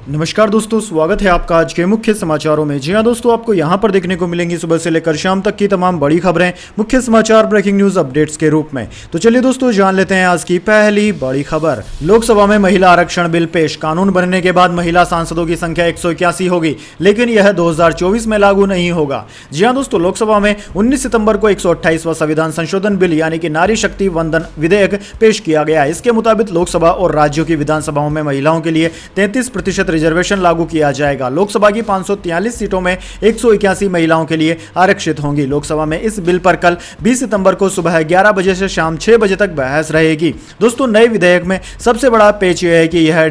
नमस्कार दोस्तों, स्वागत है आपका आज के मुख्य समाचारों में। जी हां दोस्तों, आपको यहां पर देखने को मिलेंगी सुबह से लेकर शाम तक की तमाम बड़ी खबरें मुख्य समाचार ब्रेकिंग न्यूज अपडेट्स के रूप में। तो चलिए दोस्तों, जान लेते हैं आज की पहली बड़ी खबर। लोकसभा में महिला आरक्षण बिल पेश। कानून बनने के बाद महिला सांसदों की संख्या 181 होगी, लेकिन यह 2024 में लागू नहीं होगा। जी हां दोस्तों, लोकसभा में 19 सितंबर को 128वां संविधान संशोधन बिल यानी कि नारी शक्ति वंदन विधेयक पेश किया गया। इसके मुताबिक लोकसभा और राज्यों की विधानसभाओं में महिलाओं के लिए 33% रिजर्वेशन लागू किया जाएगा। लोकसभा की 543 सीटों में 181 महिलाओं के लिए आरक्षित होंगी। लोकसभा में इस बिल पर कल 20 सितंबर को सुबह 11 बजे से शाम 6 बजे तक बहस रहेगी। दोस्तों, नए विधेयक में सबसे बड़ा पेच यह है कि यह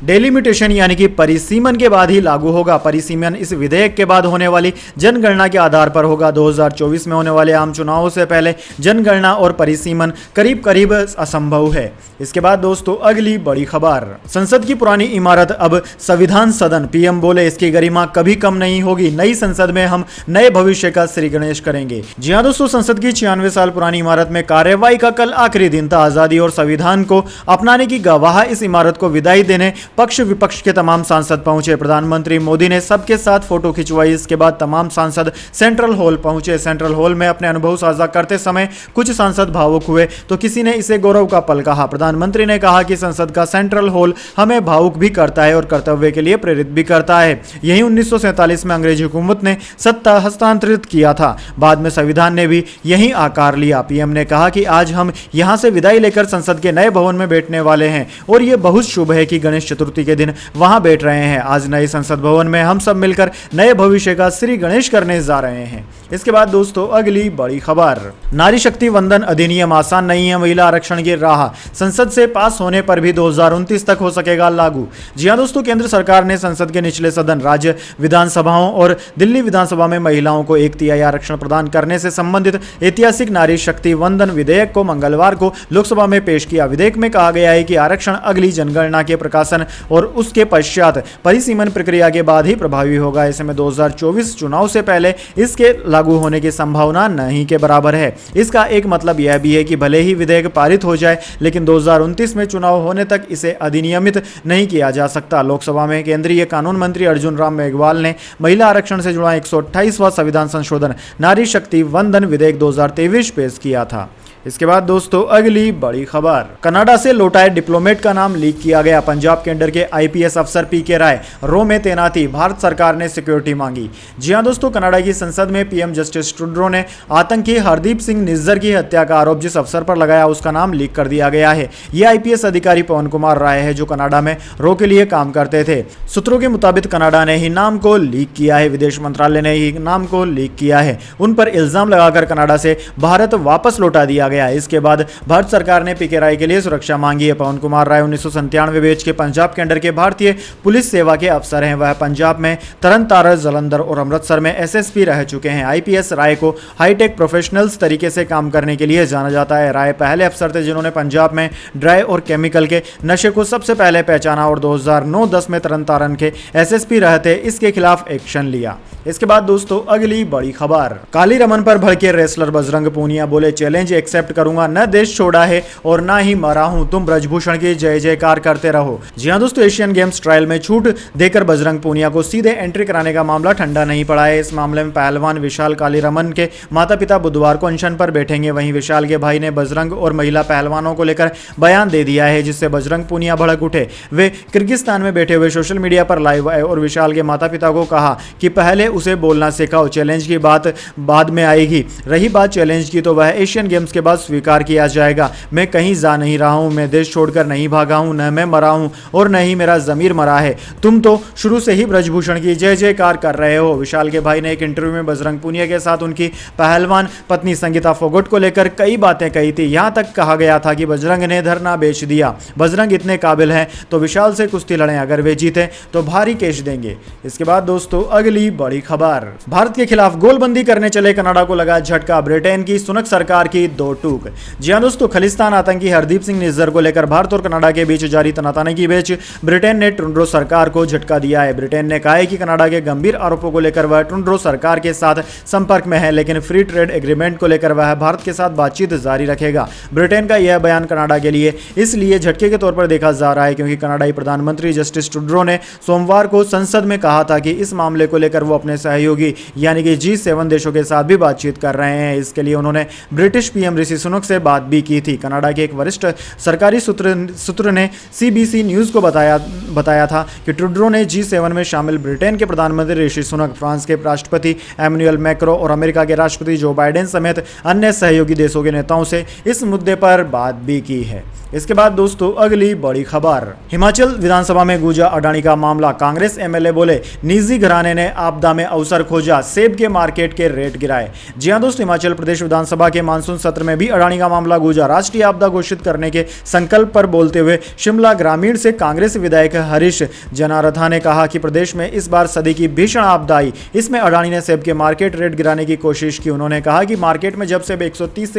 डेलिमिटेशन यानी कि परिसीमन के बाद ही लागू होगा। परिसीमन इस विधेयक के बाद होने वाली जनगणना के आधार पर होगा। 2024 में होने वाले आम चुनावों से पहले जनगणना और परिसीमन करीब करीब असंभव है। इसके बाद दोस्तों, अगली बड़ी खबर। संसद की पुरानी इमारत अब संविधान सदन। पीएम बोले, इसकी गरिमा कभी कम नहीं होगी। नई संसद में हम नए भविष्य का श्री गणेश करेंगे। जी हां दोस्तों, संसद की 96 साल पुरानी इमारत में कार्यवाही का कल आखिरी दिन था। आजादी और संविधान को अपनाने की गवाह इस इमारत को विदाई देने पक्ष विपक्ष के तमाम सांसद पहुंचे। प्रधानमंत्री मोदी ने सबके साथ फोटो खिंचवाई। इसके बाद तमाम सांसद सेंट्रल हॉल पहुंचे। सेंट्रल हॉल में अपने अनुभव साझा करते समय कुछ सांसद भावुक हुए तो किसी ने इसे गौरव का पल कहा। प्रधानमंत्री ने कहा कि संसद का सेंट्रल हॉल हमें भावुक भी करता है और कर्तव्य के लिए प्रेरित भी करता है। यही 1947 में अंग्रेजी हुकूमत ने सत्ता हस्तांतरित किया था। बाद में संविधान ने भी यही आकार लिया। पीएम ने कहा कि आज हम यहां से विदाई लेकर संसद के नए भवन में बैठने वाले हैं और यह बहुत शुभ है कि गणेश चतुर्थी के दिन वहां बैठ रहे हैं। आज नए संसद भवन में हम सब मिलकर नए भविष्य का श्री गणेश करने जा रहे हैं। इसके बाद दोस्तों, अगली बड़ी खबर। नारी शक्ति वंदन अधिनियम आसान नहीं है। महिला आरक्षण की राह संसद से पास होने पर भी 2029 तक हो सकेगा लागू। जी हां दोस्तों, केंद्र सरकार ने संसद के निचले सदन, राज्य विधानसभाओं और दिल्ली विधानसभा में महिलाओं को 1/3 आरक्षण प्रदान करने से संबंधित ऐतिहासिक नारी शक्ति वंदन विधेयक को मंगलवार को लोकसभा में पेश किया। विधेयक में कहा गया है कि आरक्षण अगली जनगणना के प्रकाशन और उसके पश्चात परिसीमन प्रक्रिया के बाद ही प्रभावी होगा। ऐसे में 2024 चुनाव से पहले इसके लागू होने की संभावना नहीं के बराबर है। इसका एक मतलब यह भी है कि भले ही विधेयक पारित हो जाए, लेकिन 2029 में चुनाव होने तक इसे अधिनियमित नहीं किया जा सकता। लोकसभा में केंद्रीय कानून मंत्री अर्जुन राम मेघवाल ने महिला आरक्षण से जुड़ा 128वां संविधान संशोधन नारी शक्ति वंदन विधेयक 2023 पेश किया था। इसके बाद दोस्तों, अगली बड़ी खबर। कनाडा से लौटाए डिप्लोमेट का नाम लीक किया गया। पंजाब कैडर के आईपीएस अफसर पीके राय रो में तैनाती। भारत सरकार ने सिक्योरिटी मांगी। जी हां दोस्तों, कनाडा की संसद में पीएम जस्टिस ट्रूडो ने आतंकी हरदीप सिंह निज्जर की हत्या का आरोप जिस अफसर पर लगाया उसका नाम लीक कर दिया गया है। यह आईपीएस अधिकारी पवन कुमार राय है जो कनाडा में रो के लिए काम करते थे। सूत्रों के मुताबिक कनाडा ने ही नाम को लीक किया है। विदेश मंत्रालय ने ही नाम को लीक किया है। उन पर इल्जाम लगाकर कनाडा से भारत वापस लौटा दिया गया। इसके बाद भारत सरकार ने पीके राय के लिए सुरक्षा मांगी है। पवन कुमार राय 1997 बैच के पंजाब कैडर के भारतीय पुलिस सेवा के अफसर हैं। वह पंजाब में तरनतारण, जालंधर और अमृतसर में एसएसपी रह चुके हैं। आईपीएस राय को हाईटेक प्रोफेशनल्स तरीके से काम करने के लिए जाना जाता है। राय पहले अफसर थे जिन्होंने पंजाब में ड्राई और केमिकल के नशे को सबसे पहले पहचाना और 2009-10 में तरनतारण के एसएसपी रहते इसके खिलाफ एक्शन लिया। इसके बाद दोस्तों, अगली बड़ी खबर। काली रमन पर भड़के रेसलर बजरंग पूनिया बोले, चैलेंज एक्सेप्ट करूंगा, न देश छोड़ा है और ना ही मरा हूं। तुम ब्रजभूषण की जय जयकार करते रहो। जी हां दोस्तों, एशियन गेम्स ट्रायल में छूट देकर बजरंग पूनिया को सीधे एंट्री कराने का मामला ठंडा नहीं पड़ा है। इस मामले में पहलवान विशाल काली रमन के माता पिता बुधवार को अनशन पर बैठेंगे। वहीं विशाल के भाई ने बजरंग और महिला पहलवानों को लेकर बयान दे दिया है, जिससे बजरंग पूनिया भड़क उठे। वे किर्गिस्तान में बैठे हुए सोशल मीडिया पर लाइव आए और विशाल के माता पिता को कहा कि पहले उसे बोलना सिखाओ, चैलेंज की बात बाद में आएगी। रही बात चैलेंज की तो वह एशियन गेम्स के बाद स्वीकार किया जाएगा। मैं कहीं जा नहीं रहा हूं, मैं देश छोड़कर नहीं भागा हूं, न मैं मरा हूं और न ही मेरा जमीर मरा है। तुम तो शुरू से ही ब्रजभूषण की जय जयकार कर रहे हो। विशाल के भाई ने एक इंटरव्यू में बजरंग पूनिया के साथ उनकी पहलवान पत्नी संगीता फोगट को लेकर कई बातें कही थी। यहां तक कहा गया था कि बजरंग ने धरना बेच दिया। बजरंग इतने काबिल हैं तो विशाल से कुश्ती लड़ें, अगर वे जीते तो भारी कैश देंगे। इसके बाद दोस्तों, अगली बड़ी खबर। भारत के खिलाफ गोलबंदी करने चले कनाडा को लगा झटका। ब्रिटेन की सुनक सरकार की दो टूक। जी हां दोस्तों, खालिस्तान आतंकी हरदीप सिंह निज्जर को लेकर भारत और कनाडा के बीच जारी तनातनी के बीच ब्रिटेन ने ट्रुडेau सरकार को झटका दिया है। ब्रिटेन ने कहा है कि कनाडा के गंभीर आरोपों को लेकर वह ट्रुडेau सरकार के साथ संपर्क में है, लेकिन फ्री ट्रेड एग्रीमेंट को लेकर वह भारत के साथ बातचीत जारी रखेगा। ब्रिटेन का यह बयान कनाडा के लिए इसलिए झटके के तौर पर देखा जा रहा है क्योंकि कनाडाई प्रधानमंत्री जस्टिन ट्रुडेau ने सोमवार को संसद में कहा था कि इस मामले को लेकर वो अपने सहयोगी यानी कि G7 देशों के साथ भी बातचीत कर रहे हैं। इसके लिए उन्होंने ब्रिटिश पीएम ऋषि सुनक से बात भी की थी। कनाडा के एक वरिष्ठ सरकारी सूत्र ने CBC न्यूज़ को बताया था कि ट्रुडेau ने G7 में शामिल ब्रिटेन के प्रधानमंत्री ऋषि सुनक, फ्रांस के राष्ट्रपति एमेनुएल मैक्रों और अमेरिका के राष्ट्रपति जो बाइडेन समेत अन्य सहयोगी देशों के नेताओं से इस मुद्दे पर बात भी की है। इसके बाद दोस्तों अगली बड़ी खबर, हिमाचल विधानसभा में गूंजा अडानी का मामला। कांग्रेस MLA बोले निजी घराने ने आपदा में अवसर खोजा, सेब के मार्केट के रेट गिराए। जी हां दोस्तों, हिमाचल प्रदेश विधानसभा के मानसून सत्र में भी अडानी का मामला गूंजा। राष्ट्रीय आपदा घोषित करने के संकल्प पर बोलते हुए शिमला ग्रामीण से कांग्रेस विधायक हरीश जनारथा ने कहा कि प्रदेश में इस बार सदी की भीषण आपदा आई, इसमें अडानी ने सेब के मार्केट रेट गिराने की कोशिश की। उन्होंने कहा कि मार्केट में जब सेब 130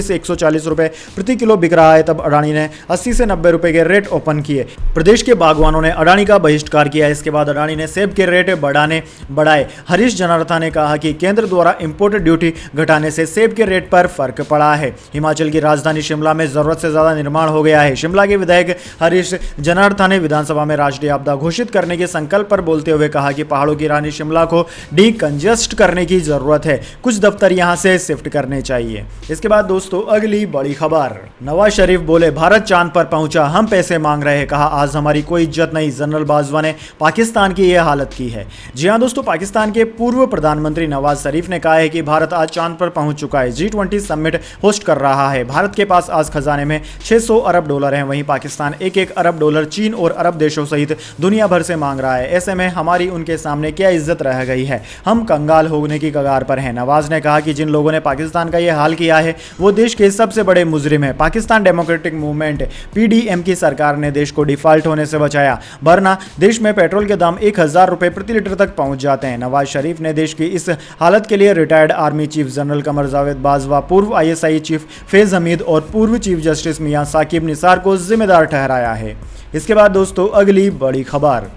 से 140 रुपए प्रति किलो बिक रहा है, तब अडानी ने 80 से 90 रुपए के रेट ओपन किए। प्रदेश के बागवानों ने अडानी का बहिष्कार किया। इसके बाद अडानी ने सेब के रेट बढ़ाए। हरीश जनारथा ने कहा कि केंद्र द्वारा इंपोर्ट ड्यूटी घटाने से सेब के रेट पर फर्क पड़ा है। हिमाचल की राजधानी शिमला में जरूरत से ज्यादा निर्माण हो गया है। शिमला के विधायक हरीश जनारथा ने विधानसभा में राष्ट्रीय आपदा घोषित करने के संकल्प पर बोलते हुए कहा कि पहाड़ों की रानी शिमला को डीकंजेस्ट करने की जरूरत है, कुछ दफ्तर यहां से शिफ्ट करने चाहिए। इसके बाद दोस्तों अगली बड़ी खबर, नवाज शरीफ बोले भारत चांद पर पहुंचा, हम पैसे मांग रहे हैं, कहा आज हमारी कोई इज्जत नहीं। जनरल बाजवा ने पाकिस्तान की यह हालत की है। जी हां दोस्तों, पाकिस्तान के पूर्व प्रधानमंत्री नवाज शरीफ ने कहा है कि भारत आज चांद पर पहुंच चुका है, G20 समिट होस्ट कर रहा है। भारत के पास आज खजाने में $600 अरब हैं, वहीं पाकिस्तान $1 अरब चीन और अरब देशों सहित दुनिया भर से मांग रहा है। ऐसे में हमारी उनके सामने क्या इज्जत रह गई है, हम कंगाल होने की कगार पर हैं। नवाज ने कहा कि जिन लोगों ने पाकिस्तान का यह हाल किया है वो देश के सबसे बड़े मुजरिम है। पाकिस्तान डेमोक्रेटिक मूवमेंट PDM की सरकार ने देश को डिफॉल्ट होने से बचाया, वरना देश में पेट्रोल के दाम 1000 रुपए प्रति लीटर तक पहुंच जाते हैं। नवाज शरीफ ने देश की इस हालत के लिए retired army chief general Qamar Javed Bajwa, पूर्व ISI चीफ फैज हमीद और पूर्व चीफ जस्टिस मियां साकिब निसार को जिम्मेदार ठहराया है। इसके बाद दोस्तों अगली बड़ी खबर,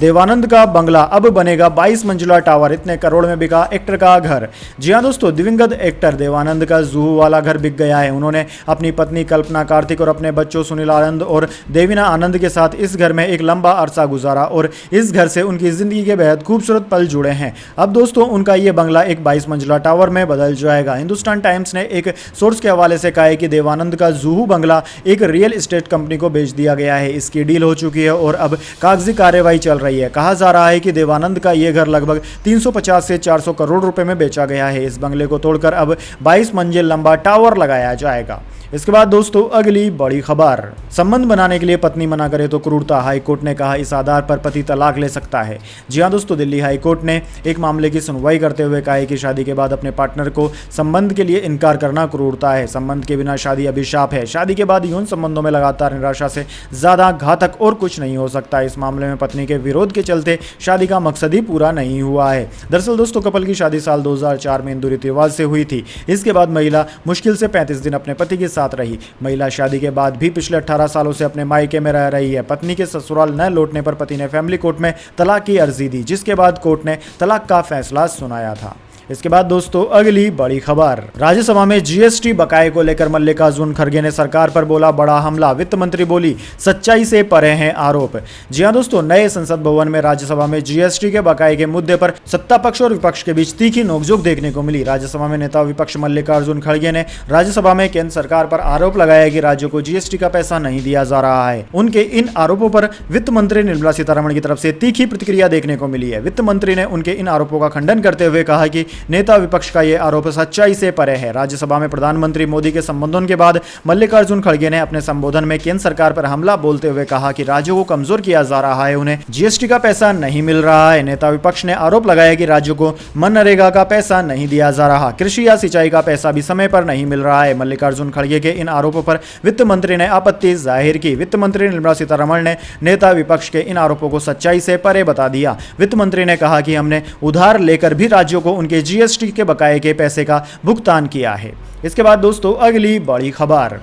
देवानंद का बंगला अब बनेगा 22 मंजिला टावर, इतने करोड़ में बिका एक्टर का घर। जी हां दोस्तों, दिवंगत एक्टर देवानंद का जुहू वाला घर बिक गया है। उन्होंने अपनी पत्नी कल्पना कार्तिक और अपने बच्चों सुनील आनंद और देवीना आनंद के साथ इस घर में एक लंबा अरसा गुजारा और इस घर से उनकी जिंदगी के बेहद खूबसूरत पल जुड़े हैं। अब दोस्तों उनका ये बंगला एक 22 मंजिला टावर में बदल जाएगा। हिंदुस्तान टाइम्स ने एक सोर्स के हवाले से कहा है कि देवानंद का जुहू बंगला एक रियल एस्टेट कंपनी को बेच दिया गया है। इसकी डील हो चुकी है और अब कागजी कार्रवाई चल रही है। कहा जा रहा है कि देवानंद का यह घर लगभग 350 से 400 करोड़ रुपए में बेचा गया है। इस बंगले को तोड़कर अब 22 मंजिल लंबा टावर लगाया जाएगा। इसके बाद दोस्तों अगली बड़ी खबर, संबंध बनाने के लिए पत्नी मना करे तो क्रूरता, हाई कोर्ट ने कहा इस आधार पर पति तलाक ले सकता है। जी हां दोस्तों, दिल्ली हाई कोर्ट ने एक मामले की सुनवाई करते हुए कहा है कि शादी के बाद अपने पार्टनर को संबंध के लिए इनकार करना क्रूरता है। संबंध के बिना शादी अभिशाप है। शादी के बाद यौन संबंधों में लगातार निराशा से ज्यादा घातक और कुछ नहीं हो सकता। इस मामले में पत्नी के विरोध के चलते शादी का मकसद ही पूरा नहीं हुआ है। दरअसल दोस्तों कपल की शादी साल 2004 में हिंदू रीति रिवाज से हुई थी। इसके बाद महिला मुश्किल से 35 दिन अपने पति के साथ रही। महिला शादी के बाद भी पिछले 18 सालों से अपने मायके में रह रही है। पत्नी के ससुराल न लौटने पर पति ने फैमिली कोर्ट में तलाक की अर्जी दी, जिसके बाद कोर्ट ने तलाक का फैसला सुनाया था। इसके बाद दोस्तों अगली बड़ी खबर, राज्यसभा में GST बकाये को लेकर मल्लिकार्जुन खड़गे ने सरकार पर बोला बड़ा हमला। वित्त मंत्री बोली सच्चाई से परे हैं आरोप। जी हां दोस्तों, नए संसद भवन में राज्यसभा में GST के बकाये के मुद्दे पर सत्ता पक्ष और विपक्ष के बीच तीखी नोकझोंक देखने को मिली। राज्यसभा में नेता विपक्ष मल्लिकार्जुन खड़गे ने राज्यसभा में केंद्र सरकार पर आरोप लगाया कि राज्यों को GST का पैसा नहीं दिया जा रहा है। उनके इन आरोपों पर वित्त मंत्री निर्मला सीतारमण की तरफ से तीखी प्रतिक्रिया देखने को मिली है। वित्त मंत्री ने उनके इन आरोपों का खंडन करते हुए कहा कि नेता विपक्ष का यह आरोप सच्चाई से परे है। राज्यसभा में प्रधानमंत्री मोदी के संबोधन के बाद मल्लिकार्जुन खड़गे ने अपने संबोधन में केंद्र सरकार पर हमला बोलते हुए कहा कि राज्यों को कमजोर किया जा रहा है, उन्हें GST का पैसा नहीं मिल रहा है। नेता विपक्ष ने आरोप लगाया कि राज्यों को मनरेगा का पैसा नहीं दिया जा रहा, कृषि या सिंचाई का पैसा भी समय पर नहीं मिल रहा है। मल्लिकार्जुन खड़गे के इन आरोपों पर वित्त मंत्री ने आपत्ति जाहिर की। वित्त मंत्री निर्मला सीतारमण ने नेता विपक्ष के इन आरोपों को सच्चाई से परे बता दिया। वित्त मंत्री ने कहा कि हमने उधार लेकर भी राज्यों को उनके जीएसटी के बकाये के पैसे का भुगतान किया है। इसके बाद दोस्तों अगली बड़ी खबर,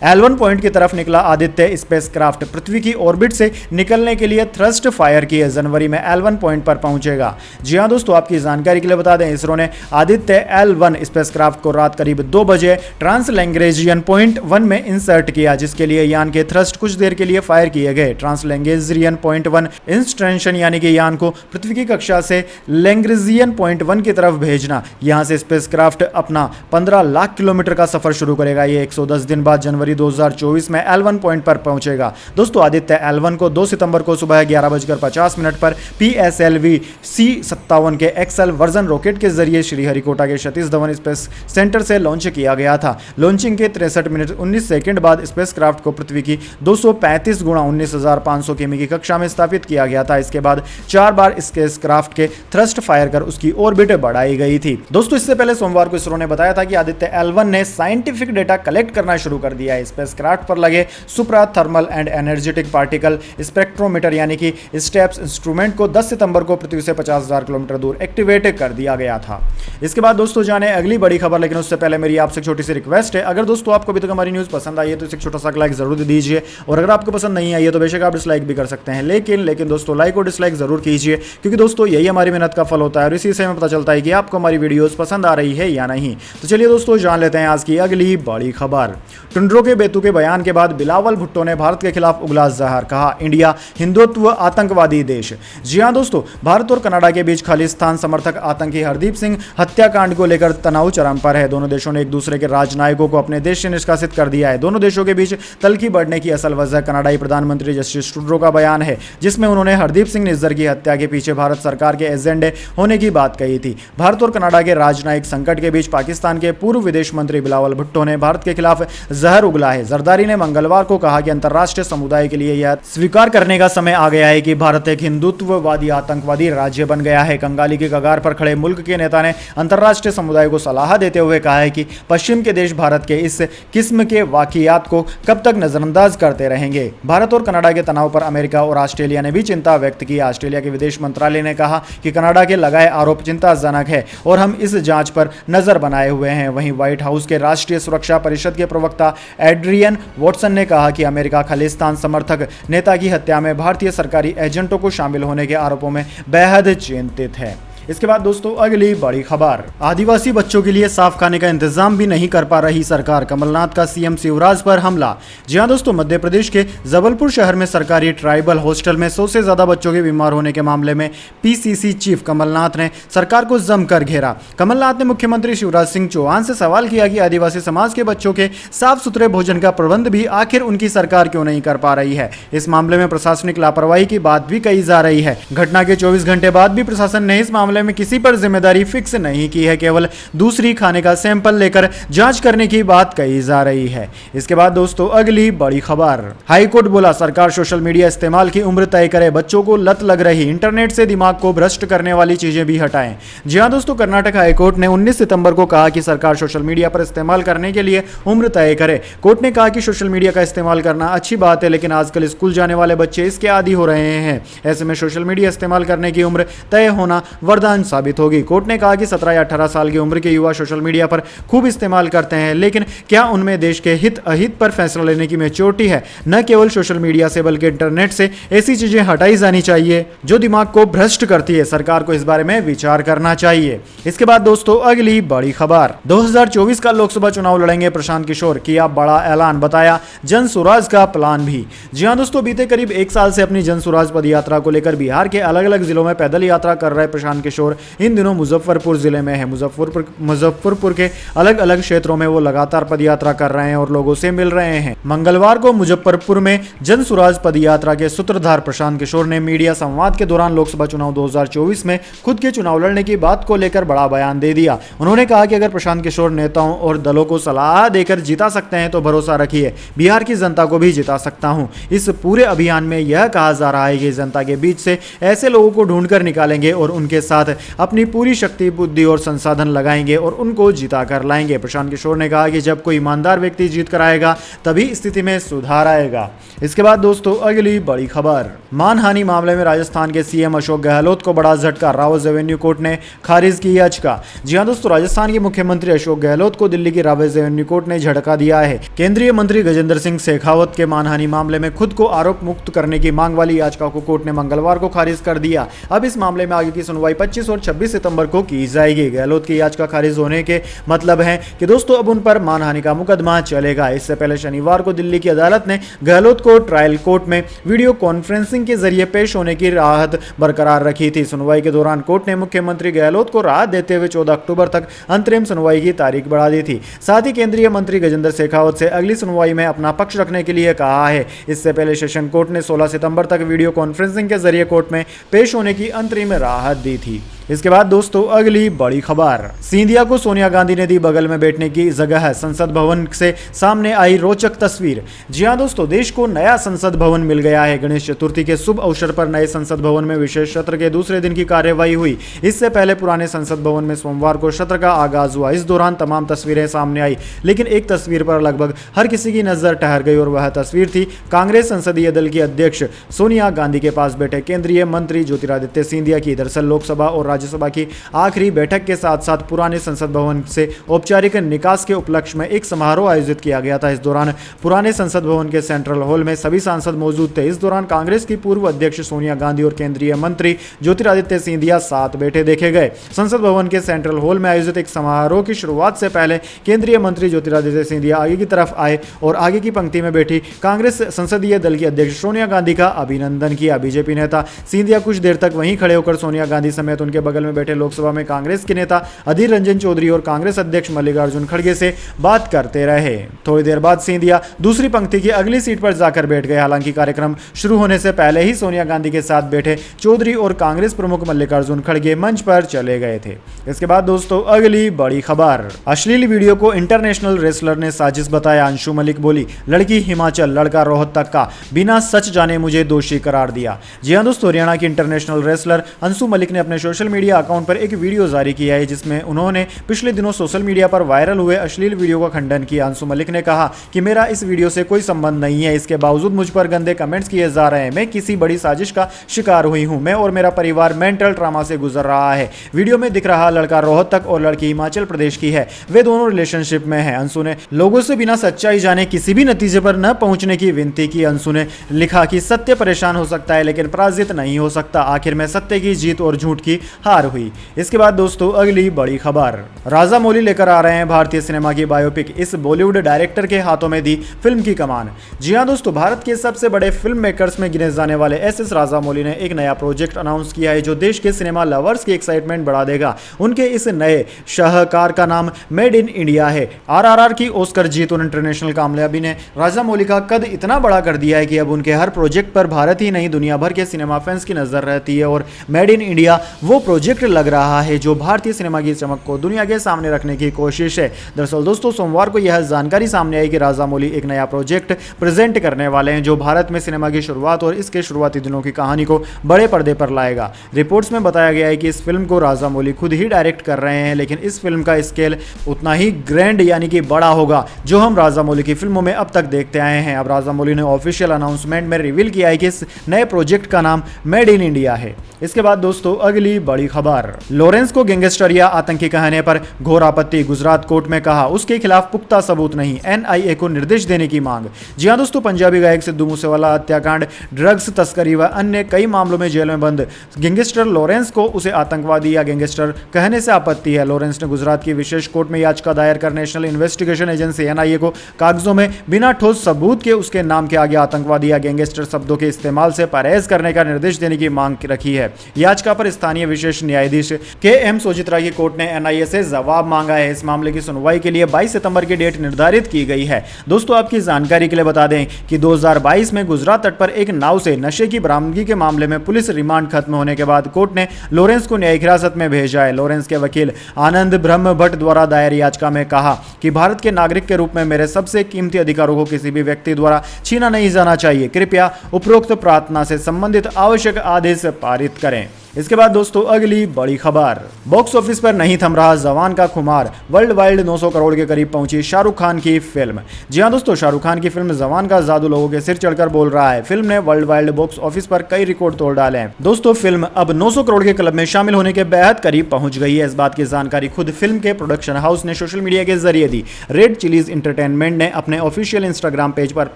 L1 पॉइंट की तरफ निकला आदित्य स्पेसक्राफ्ट। पृथ्वी की ऑर्बिट से निकलने के लिए थ्रस्ट फायर किए, जनवरी में L1 पॉइंट पर पहुंचेगा। जी हां दोस्तों, आपकी जानकारी के लिए बता दें, इसरो ने आदित्य L1 स्पेसक्राफ्ट को रात करीब 2 बजे ट्रांसलैंग्रेजियन पॉइंट 1 में इंसर्ट किया, जिसके लिए यान के थ्रस्ट कुछ देर के लिए फायर किए गए। ट्रांसलैंग्रेजियन पॉइंट 1 इंस्ट्रेंशन यानी कि यान को पृथ्वी की कक्षा से लैंग्रेजियन पॉइंट 1 की तरफ भेजना। यहां से स्पेसक्राफ्ट अपना 15 लाख किलोमीटर का सफर शुरू करेगा। ये 110 दिन बाद जनवरी 2024 में L1 पॉइंट पर पहुंचेगा। दोस्तों आदित्य L1 को 2 सितंबर को सुबह 11:50 पर PSLV C-57 के XL वर्जन रॉकेट के जरिए श्रीहरिकोटा के सतीश धवन स्पेस सेंटर से लॉन्च किया गया था। लॉन्चिंग के 63 मिनट 19 सेकंड बाद स्पेसक्राफ्ट को पृथ्वी की 235 गुणा 19,500 किमी की कक्षा में स्थापित किया गया था। इसके बाद 4 बार स्पेसक्राफ्ट के थ्रस्ट फायर कर उसकी ऑर्बिट बढ़ाई गई थी। दोस्तों इससे पहले सोमवार को इसरो ने बताया था कि आदित्य L1 ने साइंटिफिक डेटा कलेक्ट करना शुरू कर दिया है। स्पेसक्राफ्ट पर लगे supra thermal and energetic particle spectrometer यानी कि स्टेप्स इंस्ट्रूमेंट को 10 सितंबर को पृथ्वी से 50,000 किलोमीटर दूर एक्टिवेट कर दिया गया था। इसके बाद दोस्तों जाने अगली बड़ी खबर, लेकिन उससे पहले मेरी आपसे छोटी सी रिक्वेस्ट है, अगर दोस्तों आपको अभी तक हमारी न्यूज पसंद आई है तो इसे छोटा सा लाइक जरूर दीजिए, और अगर आपको पसंद नहीं आई है तो बेशक आप डिसलाइक भी कर सकते हैं, लेकिन दोस्तों लाइक और डिसलाइक जरूर कीजिए, क्योंकि दोस्तों यही हमारी मेहनत का फल होता है और इसी से हमें पता चलता है कि आपको हमारी वीडियोस पसंद आ रही है या नहीं। तो चलिए दोस्तों जान लेते हैं आज की अगली बड़ी खबर। टुंड्रो के बेतुके बयान के बाद बिलावल भुट्टो ने भारत के खिलाफ उगला जहर, कहा इंडिया हिंदुत्व आतंकवादी देश। जी हां दोस्तों, भारत और कनाडा के बीच खालिस्तान समर्थक आतंकी हरदीप सिंह हत्याकांड को लेकर तनाव चरम पर है। दोनों देशों ने एक दूसरे के राजनयिकों को अपने देश से निष्कासित कर दिया है। दोनों देशों के बीच तल्खी बढ़ने की असल वजह कनाडाई प्रधानमंत्री जस्टिन ट्रूडो का बयान है, जिसमें उन्होंने हरदीप सिंह निज्जर की हत्या के पीछे भारत सरकार के एजेंडे होने की बात कही थी। भारत और कनाडा के राजनयिक संकट के बीच पाकिस्तान के पूर्व विदेश मंत्री बिलावल भुट्टो ने भारत के खिलाफ जहर उगला है। जरदारी ने मंगलवार को कहा कि अंतर्राष्ट्रीय समुदाय के लिए यह स्वीकार करने का समय आ गया है कि भारत एक हिंदुत्ववादी आतंकवादी राज्य बन गया है। कंगाली की कगार पर खड़े मुल्क के नेता ने अंतर्राष्ट्रीय समुदाय को सलाह देते हुए कहा है कि पश्चिम के देश भारत के इस किस्म के वाकियात को कब तक नजरअंदाज करते रहेंगे। भारत और कनाडा के तनाव पर अमेरिका और ऑस्ट्रेलिया ने भी चिंता व्यक्त की। ऑस्ट्रेलिया के विदेश मंत्रालय ने कहा कि कनाडा के लगाए आरोप चिंताजनक है और हम इस जांच पर नजर बनाए हुए हैं। वहीं व्हाइट हाउस के राष्ट्रीय सुरक्षा परिषद के प्रवक्ता एड्रियन वॉटसन ने कहा कि अमेरिका खालिस्तान समर्थक नेता की हत्या में भारतीय सरकारी एजेंटों को शामिल होने के आरोपों में बेहद चिंतित है। इसके बाद दोस्तों अगली बड़ी खबर, आदिवासी बच्चों के लिए साफ खाने का इंतजाम भी नहीं कर पा रही सरकार, कमलनाथ का सीएम शिवराज पर हमला। जी हां दोस्तों, मध्य प्रदेश के जबलपुर शहर में सरकारी ट्राइबल हॉस्टल में 100 से ज्यादा बच्चों के बीमार होने के मामले में पीसीसी चीफ कमलनाथ ने सरकार को जमकर घेरा। कमलनाथ ने मुख्यमंत्री शिवराज सिंह चौहान से सवाल किया कि आदिवासी समाज के बच्चों के साफ सुथरे भोजन का प्रबंध भी आखिर उनकी सरकार क्यों नहीं कर पा रही है। इस मामले में प्रशासनिक लापरवाही की बात भी कही जा रही है। घटना के 24 घंटे बाद भी प्रशासन ने इस मामले में किसी पर जिम्मेदारी फिक्स नहीं की है, केवल दूसरी खाने का सैंपल लेकर जांच करने की बात कही जा रही है। इसके बाद दोस्तों अगली बड़ी खबर, हाईकोर्ट बोला सरकार सोशल मीडिया इस्तेमाल की उम्र तय करे, बच्चों को लत लग रही, इंटरनेट से दिमाग को भ्रष्ट करने वाली चीजें भी हटाएं। जी हां दोस्तों, कर्नाटक हाईकोर्ट ने 19 सितंबर को कहा कि सरकार सोशल मीडिया पर इस्तेमाल करने के लिए उम्र तय करे। कोर्ट ने कहा कि सोशल मीडिया का इस्तेमाल करना अच्छी बात है, लेकिन आजकल स्कूल जाने वाले बच्चे इसके आदी हो रहे हैं। ऐसे में सोशल मीडिया इस्तेमाल करने की उम्र तय होना वरदान साबित होगी। कोर्ट ने कहा कि 17 या 18 साल की उम्र के युवा सोशल मीडिया पर खूब इस्तेमाल करते हैं, लेकिन क्या उनमें देश के हित अहित पर फैसला लेने की मैच्योरिटी है? न केवल सोशल मीडिया से बल्कि इंटरनेट से ऐसी चीजें हटाई जानी चाहिए जो दिमाग को भ्रष्ट करती है। सरकार को इस बारे में विचार करना चाहिए। इसके बाद दोस्तों अगली बड़ी खबर, 2024 का लोकसभा चुनाव लड़ेंगे प्रशांत किशोर, किया बड़ा ऐलान, बताया जन सुराज का प्लान भी। जी हां दोस्तों, बीते करीब 1 साल से अपनी जन सुराज पद यात्रा को लेकर बिहार के अलग अलग जिलों में पैदल यात्रा कर रहे प्रशांत किशोर इन दिनों मुजफ्फरपुर जिले में है। मुजफ्फरपुर के अलग अलग क्षेत्रों में वो लगातार पदयात्रा कर रहे हैं और लोगों से मिल रहे हैं। मंगलवार को मुजफ्फरपुर में जन सुराज पदयात्रा के सूत्रधार प्रशांत किशोर ने मीडिया संवाद के दौरान लोकसभा चुनाव 2024 में खुद के चुनाव लड़ने की बात को लेकर बड़ा बयान दे दिया। उन्होंने कहा कि अगर प्रशांत किशोर नेताओं और दलों को सलाह देकर जिता सकते हैं तो भरोसा रखिए बिहार की जनता को भी जिता सकता हूं। इस पूरे अभियान में यह कहा जा रहा है कि जनता के बीच से ऐसे लोगों को ढूंढकर निकालेंगे और उनके साथ साथ अपनी पूरी शक्ति, बुद्धि और संसाधन लगाएंगे और उनको जिता कर लाएंगे। प्रशांत किशोर ने कहा कि जब कोई ईमानदार व्यक्ति जीत कर आएगा तभी स्थिति में सुधार आएगा। इसके बाद दोस्तों अगली बड़ी खबर, मानहानि मामले में राजस्थान के सीएम अशोक गहलोत को बड़ा झटका, रावत रेवेन्यू कोर्ट ने खारिज की याचिका। जी हां दोस्तों, राजस्थान के मुख्यमंत्री अशोक गहलोत को दिल्ली की रावत रेवेन्यू कोर्ट ने झटका दिया है। केंद्रीय मंत्री गजेंद्र सिंह शेखावत के मानहानि मामले में खुद को आरोप मुक्त करने की मांग वाली याचिका को कोर्ट ने मंगलवार को खारिज कर दिया। अब इस मामले में आगे की सुनवाई 25 और 26 सितंबर को की जाएगी। गहलोत की याचिका खारिज होने के मतलब है कि दोस्तों अब उन पर मानहानि का मुकदमा चलेगा। इससे पहले शनिवार को दिल्ली की अदालत ने गहलोत को ट्रायल कोर्ट में वीडियो कॉन्फ्रेंसिंग के जरिए पेश होने की राहत बरकरार रखी थी। सुनवाई के दौरान कोर्ट ने मुख्यमंत्री गहलोत को राहत देते हुए 14 अक्टूबर तक अंतरिम सुनवाई की तारीख बढ़ा दी थी। साथ ही केंद्रीय मंत्री गजेंद्र शेखावत से अगली सुनवाई में अपना पक्ष रखने के लिए कहा है। इससे पहले सेशन कोर्ट ने 16 सितंबर तक वीडियो कॉन्फ्रेंसिंग के जरिए कोर्ट में पेश होने की अंतरिम राहत दी थी। इसके बाद दोस्तों अगली बड़ी खबर, सिंधिया को सोनिया गांधी ने दी बगल में बैठने की जगह, संसद भवन से सामने आई रोचक तस्वीर। जी हां दोस्तों, देश को नया संसद भवन मिल गया है। गणेश चतुर्थी के शुभ अवसर पर नए संसद भवन में विशेष सत्र के दूसरे दिन की कार्यवाही हुई। इससे पहले पुराने संसद भवन में सोमवार को सत्र का आगाज हुआ। इस दौरान तमाम तस्वीरें सामने आई, लेकिन एक तस्वीर पर लगभग हर किसी की नजर ठहर गई और वह तस्वीर थी कांग्रेस संसदीय दल की अध्यक्ष सोनिया गांधी के पास बैठे केंद्रीय मंत्री ज्योतिरादित्य सिंधिया की। दरअसल लोकसभा और राज्यसभा की आखिरी बैठक के साथ साथ पुराने संसद भवन से औपचारिक निकास के उपलक्ष्य में एक समारोह आयोजित किया गया था। इस दौरान पुराने संसद भवन के सेंट्रल हॉल में सभी सांसद मौजूद थे। इस दौरान कांग्रेस की पूर्व अध्यक्ष सोनिया गांधी और केंद्रीय मंत्री ज्योतिरादित्य सिंधिया साथ बैठे देखे गए। संसद भवन के सेंट्रल हॉल में आयोजित एक समारोह की शुरुआत से पहले केंद्रीय मंत्री ज्योतिरादित्य सिंधिया आगे की तरफ आए और आगे की पंक्ति में बैठी कांग्रेस संसदीय दल की अध्यक्ष सोनिया गांधी का अभिनंदन किया। बीजेपी नेता सिंधिया कुछ देर तक वहीं खड़े होकर सोनिया गांधी समेत उनके बगल में बैठे लोकसभा में कांग्रेस के नेता अधीर रंजन चौधरी और कांग्रेस अध्यक्ष मल्लिकार्जुन खड़गे से बात करते रहे। थोड़ी देर बाद सिंधिया दूसरी पंक्ति की अगली सीट पर जाकर बैठ गए। हालांकि कार्यक्रम शुरू होने से पहले ही सोनिया गांधी के साथ बैठे चौधरी और कांग्रेस प्रमुख मल्लिकार्जुन खड़गे मंच पर चले गए थे। इसके बाद दोस्तों अगली बड़ी खबर, अश्लील वीडियो को इंटरनेशनल रेसलर ने साजिश बताया। अंशु मलिक बोली, लड़की हिमाचल, लड़का रोहतक का, बिना सच जाने मुझे दोषी करार दिया। जी हां दोस्तों, हरियाणा की इंटरनेशनल रेसलर अंशु मलिक ने अपने सोशल मीडिया अकाउंट पर एक वीडियो जारी किया है जिसमें उन्होंने पिछले दिनों सोशल मीडिया पर वायरल हुए अश्लील वीडियो का खंडन किया। अंशु मलिक ने कहा कि मेरा इस वीडियो से कोई संबंध नहीं है, इसके बावजूद मुझ पर गंदे कमेंट्स किए जा रहे हैं। मैं किसी बड़ी साजिश का शिकार हुई हूं। मैं और मेरा परिवार मेंटल ट्रॉमा से गुजर रहा है। वीडियो में दिख रहा लड़का रोहतक और लड़की हिमाचल प्रदेश की है। वे दोनों रिलेशनशिप में हैं। अंशु ने लोगों से बिना सच्चाई जाने किसी भी नतीजे पर न पहुंचने की विनती की। अंशु ने लिखा कि सत्य परेशान हो सकता है लेकिन पराजित नहीं हो सकता। आखिर में सत्य की जीत और झूठ की हार हुई। इसके बाद दोस्तों अगली बड़ी खबर, राजामौली लेकर आ रहे हैं भारतीय सिनेमा की बायोपिक। इस बॉलीवुड डायरेक्टर के हाथों में दी फिल्म की कमान। जी हां दोस्तों, भारत के सबसे बड़े फिल्म मेकर्स में गिने जाने वाले एस राजामौली ने एक नया प्रोजेक्ट अनाउंस किया है जो देश के सिनेमा लवर्स की एक्साइटमेंट बढ़ा देगा। उनके इस नए शाहकार का नाम मेड इन इंडिया है। आरआरआर की ऑस्कर जीत और इंटरनेशनल कामयाबी ने राजामौली का कद इतना बड़ा कर दिया है कि अब उनके हर प्रोजेक्ट पर भारत ही नहीं दुनिया भर के सिनेमा फैंस की नजर रहती है और मेड इन इंडिया वो प्रोजेक्ट लग रहा है जो भारतीय सिनेमा की चमक को दुनिया के सामने रखने की कोशिश है। दरअसल दोस्तों सोमवार को यह जानकारी सामने आई कि राजामौली एक नया प्रोजेक्ट प्रेजेंट करने वाले हैं जो भारत में सिनेमा की शुरुआत और इसके शुरुआती दिनों की कहानी को बड़े पर्दे पर लाएगा। रिपोर्ट्स में बताया गया है कि इस फिल्म को राजामौली खुद ही डायरेक्ट कर रहे हैं, लेकिन इस फिल्म का स्केल उतना ही ग्रैंड यानी कि बड़ा होगा जो हम राजामौली की फिल्मों में अब तक देखते आए हैं। अब राजामौली ने ऑफिशियल अनाउंसमेंट में रिवील किया है कि इस नए प्रोजेक्ट का नाम मेड इन इंडिया है। इसके बाद दोस्तों अगली बड़ी खबर, लॉरेंस को गैंगस्टर या आतंकी कहने पर घोर आपत्ति। गुजरात कोर्ट में कहा उसके खिलाफ पुख्ता सबूत नहीं, एनआईए को निर्देश देने की मांग। जी हां दोस्तों, पंजाबी गायक सिद्धू मूसेवाला हत्याकांड, ड्रग्स तस्करी व अन्य कई मामलों में जेल में बंद गैंगस्टर लॉरेंस को उसे आतंकवादी या गैंगस्टर कहने से आपत्ति है। लॉरेंस ने गुजरात की विशेष कोर्ट में याचिका दायर कर नेशनल इन्वेस्टिगेशन एजेंसी एनआईए को कागजों में बिना ठोस सबूत के उसके नाम के आगे आतंकवादी या गैंगस्टर शब्दों के इस्तेमाल से परहेज करने का निर्देश देने की मांग रखी है। याचिका पर स्थानीय विशेष न्यायाधीश के.एम. सोजित्रा की कोर्ट ने एनआईए से जवाब मांगा है। इस मामले की सुनवाई के लिए 22 सितंबर की डेट निर्धारित की गई है। दोस्तों आपकी जानकारी के लिए बता दें कि 2022 में गुजरात तट पर एक नाव से नशे की बरामदगी के मामले में पुलिस रिमांड खत्म होने के बाद कोर्ट ने लॉरेंस को न्यायिक हिरासत में भेजा है। लॉरेंस के वकील आनंद ब्रह्म भट्ट द्वारा दायर याचिका में कहा कि भारत के नागरिक के रूप में मेरे सबसे कीमती अधिकारों को किसी भी व्यक्ति द्वारा छीना नहीं जाना चाहिए। कृपया उपरोक्त प्रार्थना से संबंधित आवश्यक आदेश पारित करें। इसके बाद दोस्तों अगली बड़ी खबर, बॉक्स ऑफिस पर नहीं थम रहा जवान का खुमार, वर्ल्ड वाइड 900 करोड़ के करीब पहुंची शाहरुख खान की फिल्म। जी हां दोस्तों, शाहरुख खान की फिल्म जवान का जादू लोगों के सिर चढ़कर बोल रहा है। फिल्म ने वर्ल्ड वाइड बॉक्स ऑफिस पर कई रिकॉर्ड तोड़ डाले हैं। दोस्तों फिल्म अब 900 करोड़ के क्लब में शामिल होने के बेहद करीब पहुंच गई है। इस बात की जानकारी खुद फिल्म के प्रोडक्शन हाउस ने सोशल मीडिया के जरिए दी। रेड चिलीज एंटरटेनमेंट ने अपने ऑफिशियल इंस्टाग्राम पेज पर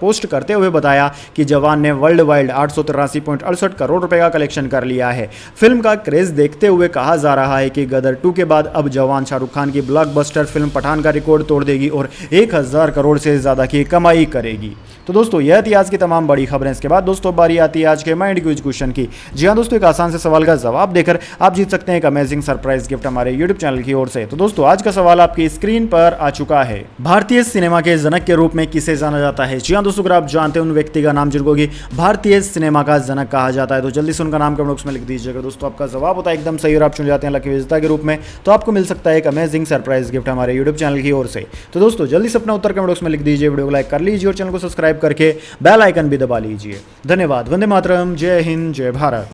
पोस्ट करते हुए बताया कि जवान ने वर्ल्ड वाइड 883.68 करोड़ रुपए का कलेक्शन कर लिया है। फिल्म का क्रेज देखते हुए कहा जा रहा है कि गदर 2 के बाद अब जवान शाहरुख खान की ब्लॉकबस्टर फिल्म पठान का रिकॉर्ड तोड़ देगी और 1000 करोड़ से ज्यादा की कमाई करेगी। तो दोस्तों यह थी आज की तमाम बड़ी खबरें। इसके बाद दोस्तों बारी आती है आज के माइंड क्विज क्वेश्चन की। जी हां दोस्तों, एक आसान से सवाल का जवाब देकर आप जीत सकते हैं एक अमेजिंग सरप्राइज गिफ्ट हमारे यूट्यूब चैनल की ओर से। तो दोस्तों आज का सवाल आपकी स्क्रीन पर आ चुका है। भारतीय सिनेमा के जनक के रूप में किसे जाना जाता है? जी हां दोस्तों, अगर आप जानते हैं उन व्यक्ति का नाम जिनको कि भारतीय सिनेमा का जनक कहा जाता है तो जल्दी से उनका नाम कमेंट बॉक्स में लिख दीजिएगा। दोस्तों आपका जवाब होता है एकदम सही और आप चुन जाते हैं लकी विजेता के रूप में, तो आपको मिल सकता है एक अमेजिंग सरप्राइज गिफ्ट हमारे यूट्यूब चैनल की ओर से। तो दोस्तों जल्दी से अपना उत्तर कमेंट बॉक्स में लिख दीजिए, वीडियो को लाइक कर लीजिए और चैनल को सब्सक्राइब करके बेल आइकन भी दबा लीजिए। धन्यवाद। वंदे मातरम। जय हिंद, जय भारत।